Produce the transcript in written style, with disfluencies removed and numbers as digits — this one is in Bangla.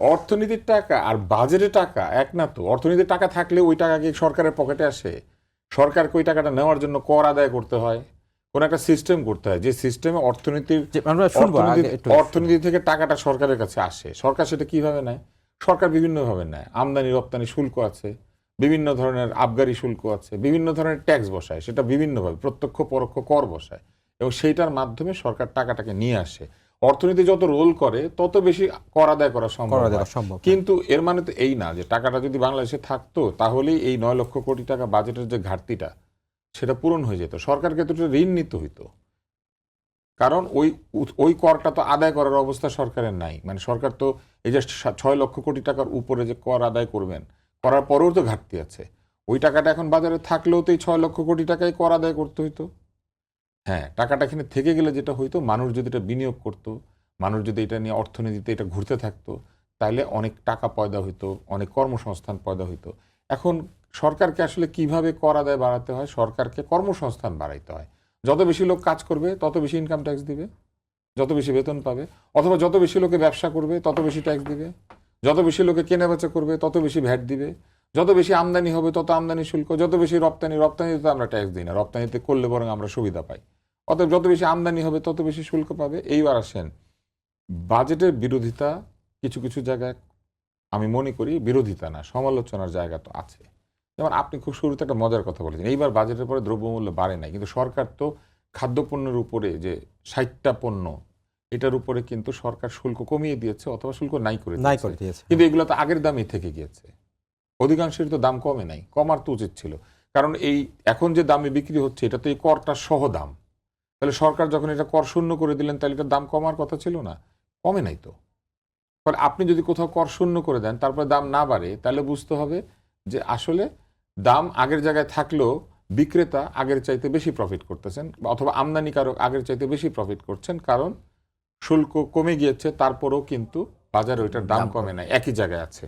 অর্থনীতির টাকা আর বাজেটের টাকা এক না তো। অর্থনীতির টাকা থাকলে ওই টাকা কি সরকারের পকেটে আসে? সরকারকে ওই টাকাটা নেওয়ার জন্য কর আদায় করতে হয়, কোন একটা সিস্টেম করতে হয়, যে সিস্টেমে আমরা শুনবো আগে একটু অর্থনীতি থেকে টাকাটা সরকারের কাছে আসে। সরকার সেটা কিভাবে নেয়? সরকার বিভিন্নভাবে নেয়। আমদানি রপ্তানি শুল্ক আছে, বিভিন্ন ধরনের আবগারি শুল্ক আছে, বিভিন্ন ধরনের ট্যাক্স বসায়, সেটা বিভিন্নভাবে প্রত্যক্ষ পরোক্ষ কর বসায়, এবং সেইটার মাধ্যমে সরকার টাকাটাকে নিয়ে আসে। অর্থনীতি যত রোল করে তত বেশি কর আদায় করা সম্ভব হয়। কিন্তু এর মানে তো এই না যে টাকাটা যদি বাংলাদেশে থাকতো তাহলেই এই 9 লক্ষ কোটি টাকা বাজেটের যে ঘাটতিটা সেটা পূরণ হয়ে যেত। সরকারকে তো ঋণ নিতে হইতো, কারণ ওই ওই করটা তো আদায় করার অবস্থা সরকারের নাই। মানে সরকার তো এই যে 6 লক্ষ কোটি টাকার উপরে যে কর আদায় করবেন, করার পরেও তো ঘাটতি আছে। ওই টাকাটা এখন বাজারে থাকলেও তো এই 6 লক্ষ কোটি টাকায় কর আদায় করতে হইতো। হ্যাঁ, টাকাটা এখানে থেকে গেলে যেটা হইতো, মানুষ যদি এটা বিনিয়োগ করতো, মানুষ যদি এটা নিয়ে অর্থনীতিতে এটা ঘুরতে থাকতো, তাহলে অনেক টাকা পয়দা হইতো, অনেক কর্মসংস্থান পয়দা হইতো। এখন সরকারকে আসলে কিভাবে কর আদায় বাড়াতে হয়? সরকারকে কর্মসংস্থান বাড়াইতে হয়। যত বেশি লোক কাজ করবে তত বেশি ইনকাম ট্যাক্স দিবে, যত বেশি বেতন পাবে। অথবা যত বেশি লোকে ব্যবসা করবে তত বেশি ট্যাক্স দিবে, যত বেশি লোকে কেনাবেচা করবে তত বেশি ভ্যাট দিবে, যত বেশি আমদানি হবে তত আমদানি শুল্ক, যত বেশি রপ্তানিতে তো আমরা ট্যাক্স দিই না, রপ্তানিতে করলে বরং আমরা সুবিধা পাই। অতএব যত বেশি আমদানি হবে তত বেশি শুল্ক পাবে। এইবার আসেন, বাজেটের বিরোধিতা কিছু কিছু জায়গায় আমি মনে করি বিরোধিতা না, সমালোচনার জায়গা তো আছে। যেমন আপনি খুব শুরুতে একটা মজার কথা বলেছেন, এইবার বাজেটের পরে দ্রব্যমূল্য বাড়ে নাই, কিন্তু সরকার তো খাদ্যপণ্যের উপরে যে 60টা পণ্য, এটার উপরে কিন্তু সরকার শুল্ক কমিয়ে দিয়েছে অথবা শুল্ক নাই করে দিয়েছে। কিন্তু এগুলো তো আগের দামই থেকে গিয়েছে, অধিকাংশের তো দাম কমে নাই। কমার তো উচিত ছিল, কারণ এই এখন যে দামে বিক্রি হচ্ছে এটা তো এই করটা সহ দাম। তাহলে সরকার যখন এটা কর শূন্য করে দিলেন, তাহলে এটার দাম কমার কথা ছিল না? কমে নাই তো। ফলে আপনি যদি কোথাও কর শূন্য করে দেন, তারপরে দাম না বাড়ে, তাহলে বুঝতে হবে যে আসলে দাম আগের জায়গায় থাকলেও বিক্রেতা আগের চাইতে বেশি প্রফিট করতেছেন, অথবা আমদানিকারক আগের চাইতে বেশি প্রফিট করছেন, কারণ শুল্ক কমে গিয়েছে, তারপরেও কিন্তু বাজারে ওইটার দাম কমে নাই, একই জায়গায় আছে।